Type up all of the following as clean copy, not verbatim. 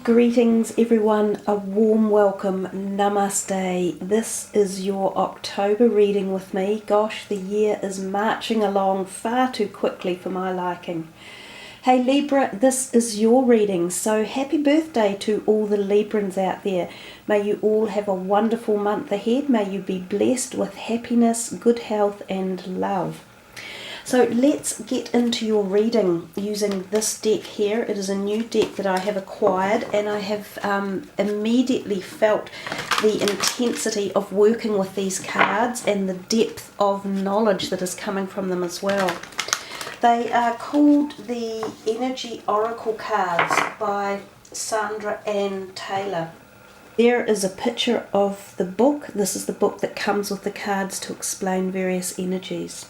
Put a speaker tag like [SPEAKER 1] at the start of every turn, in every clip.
[SPEAKER 1] Greetings everyone, a warm welcome, namaste. This is your October reading with me. Gosh, the year is marching along far too quickly for my liking. Hey Libra, this is your reading, so happy birthday to all the Librans out there. May you all have a wonderful month ahead. May you be blessed with happiness, good health and love. So let's get into your reading using this deck here. It is a new deck that I have acquired, and I have immediately felt the intensity of working with these cards and the depth of knowledge that is coming from them as well. They are called the Energy Oracle cards by Sandra Ann Taylor. There is a picture of the book. This is the book that comes with the cards to explain various energies.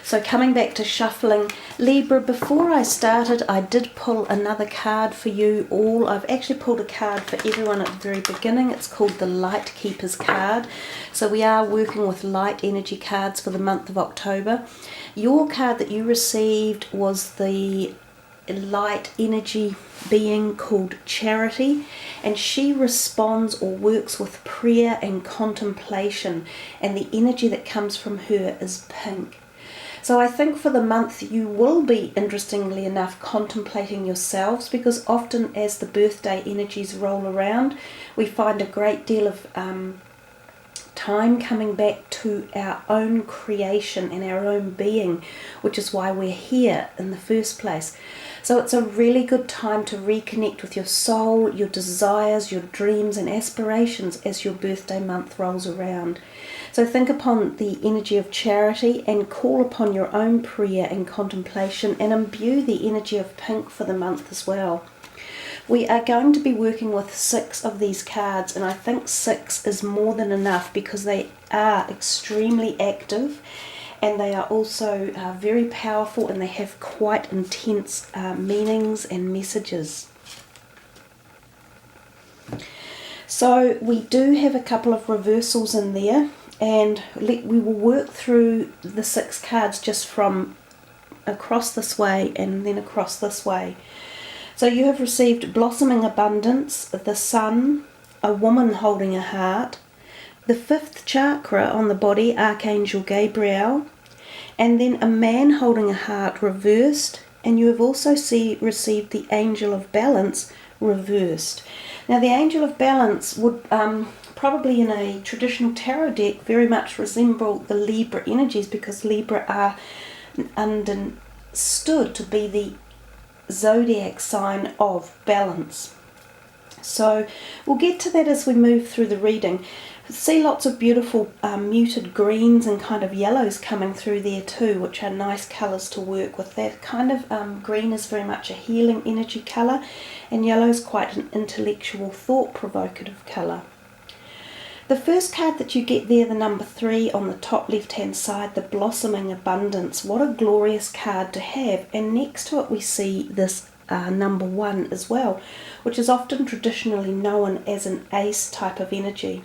[SPEAKER 1] So coming back to shuffling, Libra, before I started I did pull another card for you all. I've actually pulled a card for everyone at the very beginning. It's called the Light Keepers card. So we are working with light energy cards for the month of October. Your card that you received was the light energy being called Charity, and she responds or works with prayer and contemplation, and the energy that comes from her is pink. So I think for the month you will be, interestingly enough, contemplating yourselves, because often as the birthday energies roll around, we find a great deal of time coming back to our own creation and our own being, which is why we're here in the first place. So it's a really good time to reconnect with your soul, your desires, your dreams and aspirations as your birthday month rolls around. So think upon the energy of charity and call upon your own prayer and contemplation, and imbue the energy of pink for the month as well. We are going to be working with 6 of these cards, and I think 6 is more than enough because they are extremely active and they are also very powerful, and they have quite intense meanings and messages. So we do have a couple of reversals in there, and we will work through the 6 cards just from across this way and then across this way. So you have received Blossoming Abundance, the Sun, a woman holding a heart, the 5th chakra on the body, Archangel Gabriel, and then a man holding a heart reversed, and you have also received the Angel of Balance reversed. Now the Angel of Balance would probably in a traditional tarot deck very much resemble the Libra energies, because Libra are understood to be the zodiac sign of balance. So we'll get to that as we move through the reading. See lots of beautiful muted greens and kind of yellows coming through there too, which are nice colours to work with. That kind of green is very much a healing energy colour, and yellow is quite an intellectual, thought-provocative colour. The first card that you get there, the number 3 on the top left-hand side, the Blossoming Abundance. What a glorious card to have. And next to it we see this number 1 as well, which is often traditionally known as an ace type of energy.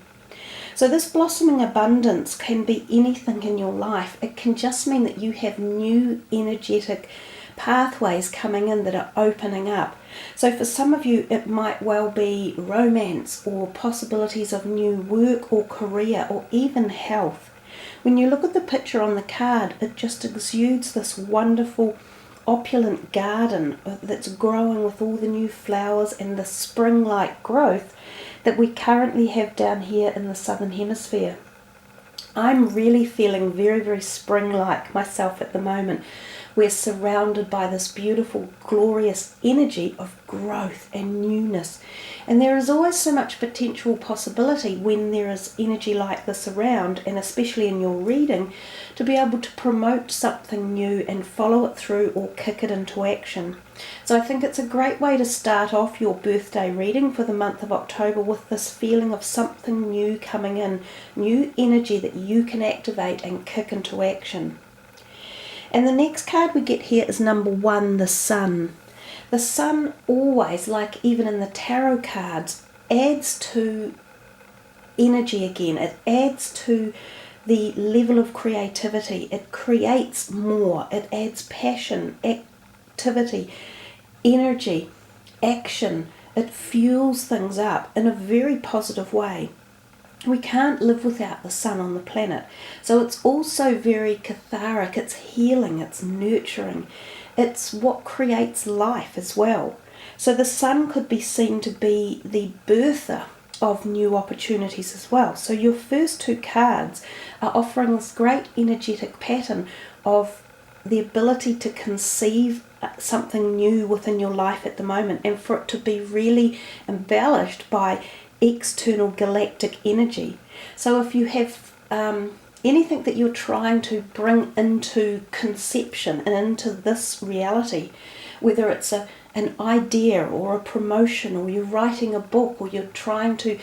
[SPEAKER 1] So this Blossoming Abundance can be anything in your life. It can just mean that you have new energetic pathways coming in that are opening up. So for some of you it might well be romance, or possibilities of new work or career, or even health. When you look at the picture on the card, it just exudes this wonderful opulent garden that's growing with all the new flowers and the spring-like growth that we currently have down here in the southern hemisphere. I'm really feeling very, very spring-like myself at the moment. We're surrounded by this beautiful, glorious energy of growth and newness. And there is always so much potential possibility when there is energy like this around, and especially in your reading, to be able to promote something new and follow it through or kick it into action. So I think it's a great way to start off your birthday reading for the month of October with this feeling of something new coming in, new energy that you can activate and kick into action. And the next card we get here is number 1, the Sun. The Sun always, like even in the tarot cards, adds to energy again. It adds to the level of creativity. It creates more. It adds passion, activity, energy. action. It fuels things up in a very positive way. We can't live without the sun on the planet. So it's also very cathartic, it's healing, it's nurturing. It's what creates life as well. So the sun could be seen to be the birther of new opportunities as well. So your first two cards are offering this great energetic pattern of the ability to conceive something new within your life at the moment, and for it to be really embellished by external galactic energy. So if you have anything that you're trying to bring into conception and into this reality, whether it's an idea or a promotion, or you're writing a book, or you're trying to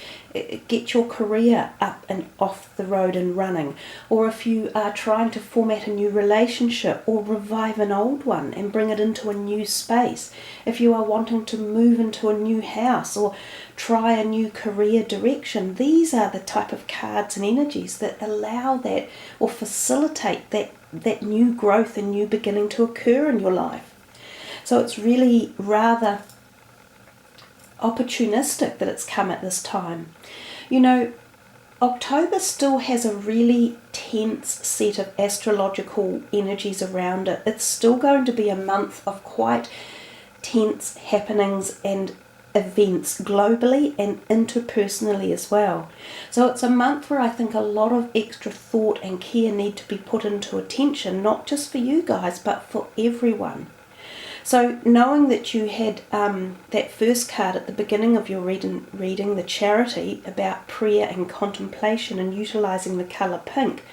[SPEAKER 1] get your career up and off the road and running, or if you are trying to format a new relationship or revive an old one and bring it into a new space, if you are wanting to move into a new house or try a new career direction, these are the type of cards and energies that allow that or facilitate that new growth and new beginning to occur in your life. So it's really rather opportunistic that it's come at this time. You know, October still has a really tense set of astrological energies around it. It's still going to be a month of quite tense happenings and events globally and interpersonally as well. So it's a month where I think a lot of extra thought and care need to be put into attention, not just for you guys, but for everyone. So knowing that you had that first card at the beginning of your reading, the Charity, about prayer and contemplation and utilising the colour pink,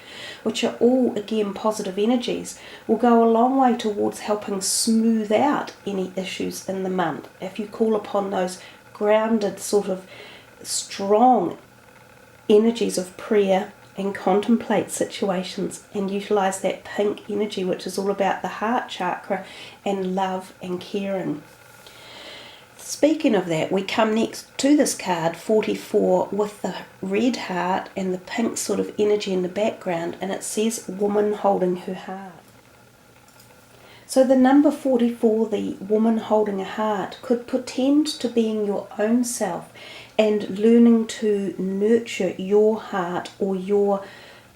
[SPEAKER 1] which are all, again, positive energies, will go a long way towards helping smooth out any issues in the month. If you call upon those grounded, sort of strong energies of prayer and contemplate situations and utilise that pink energy, which is all about the heart chakra and love and caring. Speaking of that, we come next to this card 44 with the red heart and the pink sort of energy in the background, and it says woman holding her heart. So the number 44, the woman holding a heart, could portend to being your own self and learning to nurture your heart or your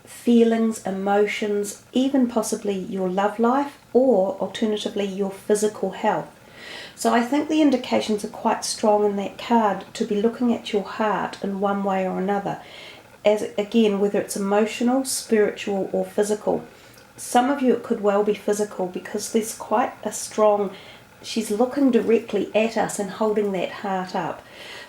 [SPEAKER 1] feelings, emotions, even possibly your love life, or alternatively your physical health. So I think the indications are quite strong in that card to be looking at your heart in one way or another, as again, whether it's emotional, spiritual or physical. Some of you it could well be physical, because there's quite a strong, she's looking directly at us and holding that heart up.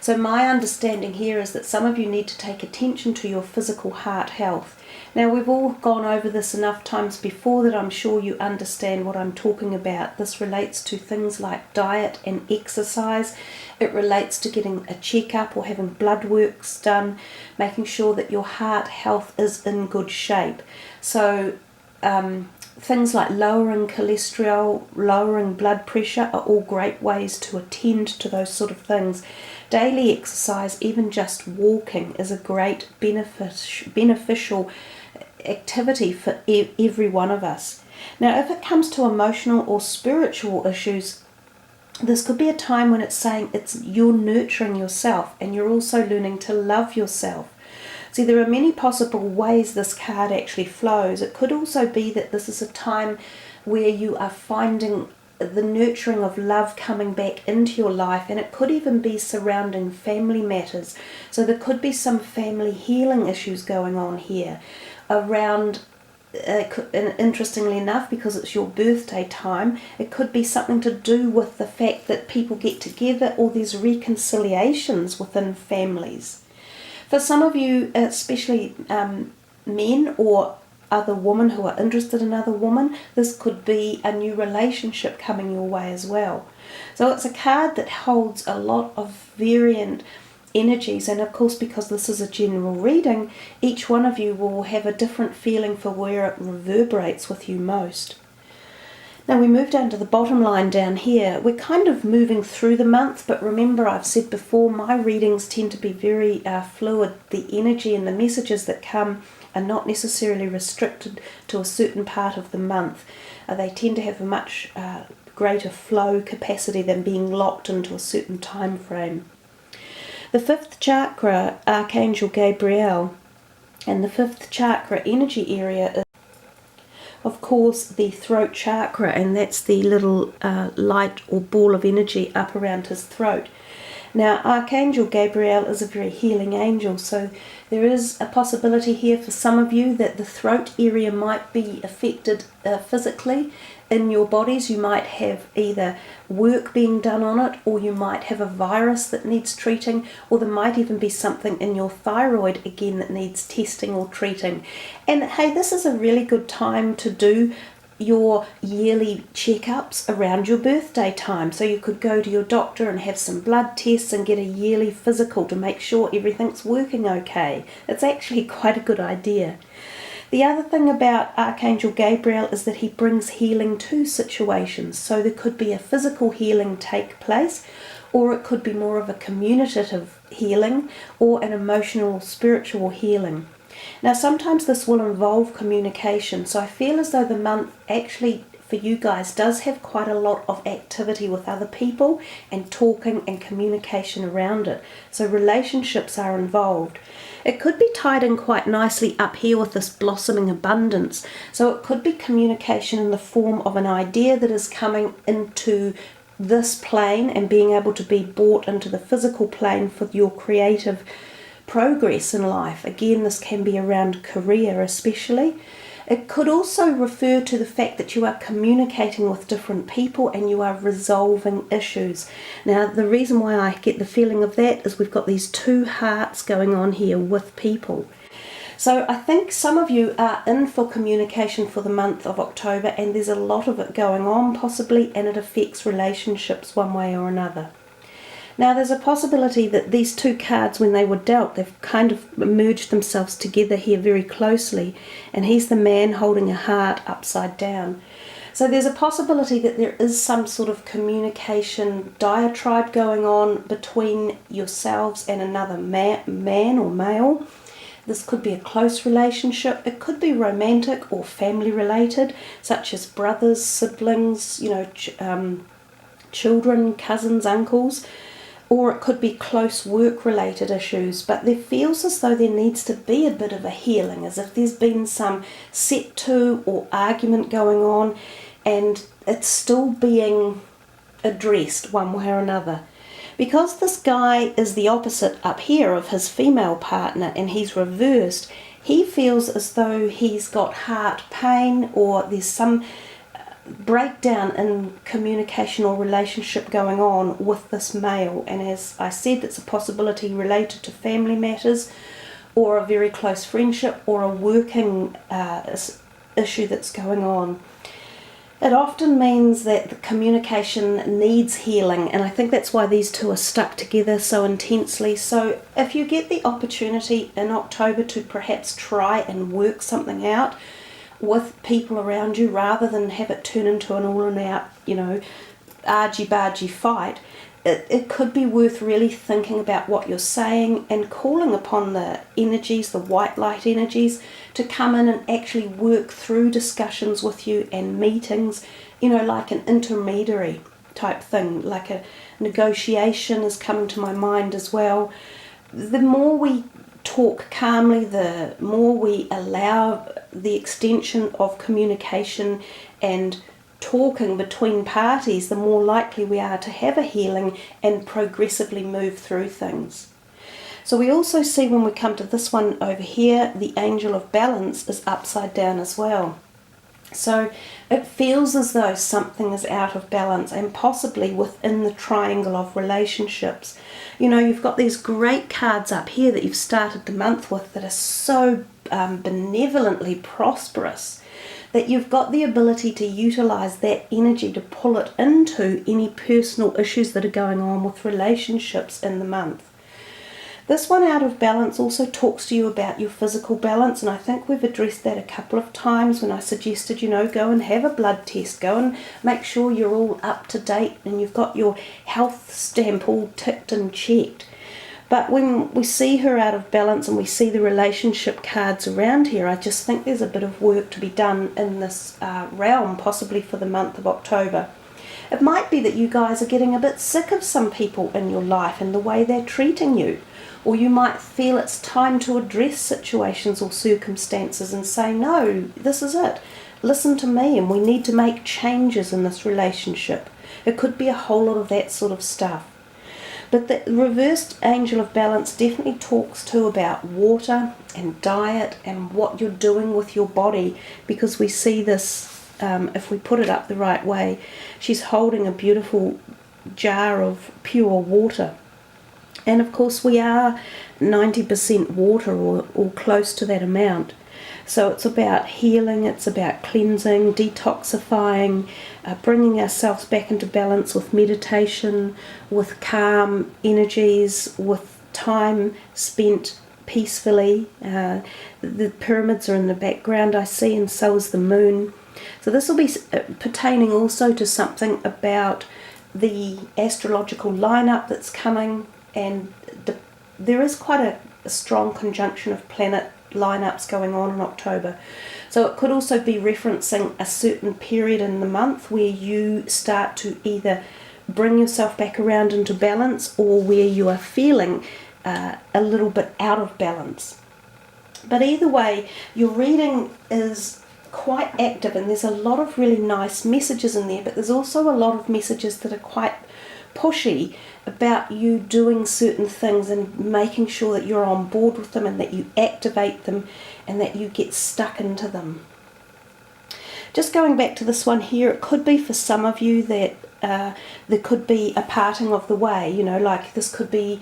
[SPEAKER 1] So my understanding here is that some of you need to take attention to your physical heart health. Now, we've all gone over this enough times before that I'm sure you understand what I'm talking about. This relates to things like diet and exercise. It relates to getting a checkup or having blood works done, making sure that your heart health is in good shape. So things like lowering cholesterol, lowering blood pressure are all great ways to attend to those sort of things. Daily exercise, even just walking, is a great beneficial activity for every one of us. Now, if it comes to emotional or spiritual issues, this could be a time when it's saying you're nurturing yourself and you're also learning to love yourself. See, there are many possible ways this card actually flows. It could also be that this is a time where you are finding the nurturing of love coming back into your life, and it could even be surrounding family matters. So there could be some family healing issues going on here around, and interestingly enough, because it's your birthday time, it could be something to do with the fact that people get together or there's reconciliations within families. For some of you, especially men or other women who are interested in other women, this could be a new relationship coming your way as well. So it's a card that holds a lot of variant energies, and of course, because this is a general reading, each one of you will have a different feeling for where it reverberates with you most. Now we move down to the bottom line down here. We're kind of moving through the month, but remember, I've said before, my readings tend to be very fluid. The energy and the messages that come are not necessarily restricted to a certain part of the month. They tend to have a much greater flow capacity than being locked into a certain time frame. The fifth chakra, Archangel Gabriel, and the fifth chakra energy area is, of course, the throat chakra, and that's the little light or ball of energy up around his throat. Now, Archangel Gabriel is a very healing angel, so there is a possibility here for some of you that the throat area might be affected physically in your bodies. You might have either work being done on it, or you might have a virus that needs treating, or there might even be something in your thyroid again that needs testing or treating. And hey, this is a really good time to do your yearly checkups around your birthday time. So you could go to your doctor and have some blood tests and get a yearly physical to make sure everything's working okay. It's actually quite a good idea. The other thing about Archangel Gabriel is that he brings healing to situations. So there could be a physical healing take place, or it could be more of a communicative healing, or an emotional or spiritual healing. Now, sometimes this will involve communication, so I feel as though the month actually for you guys does have quite a lot of activity with other people and talking and communication around it. So relationships are involved. It could be tied in quite nicely up here with this blossoming abundance. So it could be communication in the form of an idea that is coming into this plane and being able to be brought into the physical plane for your creative progress in life. Again, this can be around career especially. It could also refer to the fact that you are communicating with different people and you are resolving issues. Now, the reason why I get the feeling of that is we've got these two hearts going on here with people. So I think some of you are in for communication for the month of October, and there's a lot of it going on possibly, and it affects relationships one way or another. Now, there's a possibility that these two cards, when they were dealt, they've kind of merged themselves together here very closely, and he's the man holding a heart upside down. So there's a possibility that there is some sort of communication diatribe going on between yourselves and another man or male. This could be a close relationship. It could be romantic or family related, such as brothers, siblings, children, cousins, uncles. Or it could be close work-related issues, but there feels as though there needs to be a bit of a healing, as if there's been some set to or argument going on, and it's still being addressed one way or another. Because this guy is the opposite up here of his female partner, and he's reversed, he feels as though he's got heart pain, or there's some breakdown in communication or relationship going on with this male. And as I said, it's a possibility related to family matters, or a very close friendship, or a working issue that's going on. It often means that the communication needs healing, and I think that's why these two are stuck together so intensely. So if you get the opportunity in October to perhaps try and work something out with people around you, rather than have it turn into an all and out, argy-bargy fight, it could be worth really thinking about what you're saying and calling upon the energies, the white light energies, to come in and actually work through discussions with you and meetings, like an intermediary type thing, like a negotiation is coming to my mind as well. The more we talk calmly, the more we allow the extension of communication and talking between parties, the more likely we are to have a healing and progressively move through things. So we also see, when we come to this one over here, the angel of balance is upside down as well. So it feels as though something is out of balance, and possibly within the triangle of relationships. You've got these great cards up here that you've started the month with that are so benevolently prosperous, that you've got the ability to utilize that energy to pull it into any personal issues that are going on with relationships in the month. This one out of balance also talks to you about your physical balance, and I think we've addressed that a couple of times when I suggested, go and have a blood test, go and make sure you're all up to date and you've got your health stamp all ticked and checked. But when we see her out of balance and we see the relationship cards around here, I just think there's a bit of work to be done in this realm, possibly for the month of October. It might be that you guys are getting a bit sick of some people in your life and the way they're treating you. Or you might feel it's time to address situations or circumstances and say, no, this is it. Listen to me, and we need to make changes in this relationship. It could be a whole lot of that sort of stuff. But the reversed angel of balance definitely talks too about water and diet and what you're doing with your body, because we see this, if we put it up the right way, she's holding a beautiful jar of pure water. And of course we are 90% water or close to that amount. So it's about healing, it's about cleansing, detoxifying, bringing ourselves back into balance with meditation, with calm energies, with time spent peacefully. The pyramids are in the background, I see, and so is the moon. So this will be pertaining also to something about the astrological lineup that's coming, and there is quite a strong conjunction of planet lineups going on in October. So it could also be referencing a certain period in the month where you start to either bring yourself back around into balance, or where you are feeling a little bit out of balance. But either way, your reading is quite active, and there's a lot of really nice messages in there, but there's also a lot of messages that are quite pushy about you doing certain things and making sure that you're on board with them and that you activate them and that you get stuck into them. Just going back to this one here, it could be for some of you that there could be a parting of the way, like this could be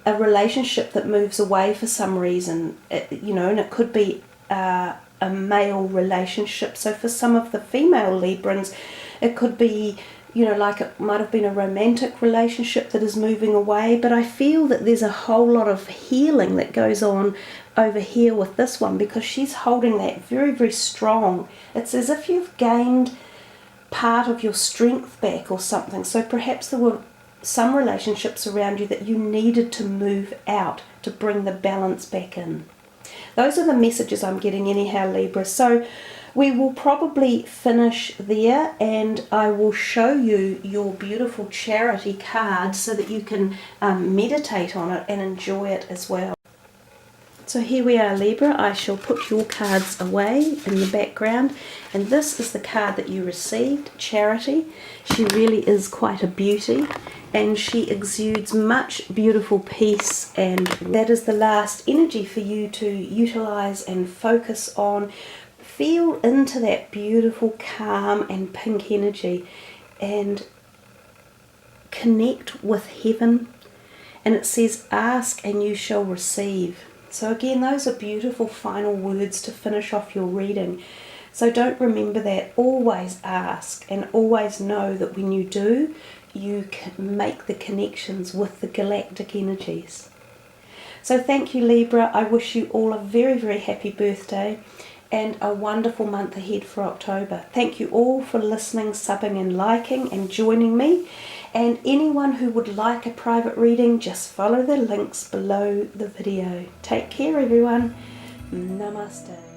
[SPEAKER 1] a relationship that moves away for some reason, and it could be a male relationship. So for some of the female Librans, it could be, like it might have been a romantic relationship that is moving away, but I feel that there's a whole lot of healing that goes on over here with this one, because she's holding that very, very strong. It's as if you've gained part of your strength back or something. So perhaps there were some relationships around you that you needed to move out to bring the balance back in. Those are the messages I'm getting anyhow, Libra. So we will probably finish there, and I will show you your beautiful charity card so that you can meditate on it and enjoy it as well. So here we are, Libra. I shall put your cards away in the background, and this is the card that you received, Charity. She really is quite a beauty, and she exudes much beautiful peace, and that is the last energy for you to utilize and focus on. Feel into that beautiful calm and pink energy and connect with heaven. And it says, ask and you shall receive. So again, those are beautiful final words to finish off your reading. So don't remember that. Always ask, and always know that when you do, you can make the connections with the galactic energies. So thank you, Libra. I wish you all a very, very happy birthday and a wonderful month ahead for October. Thank you all for listening, subbing and liking and joining me. And anyone who would like a private reading, just follow the links below the video. Take care, everyone. Namaste.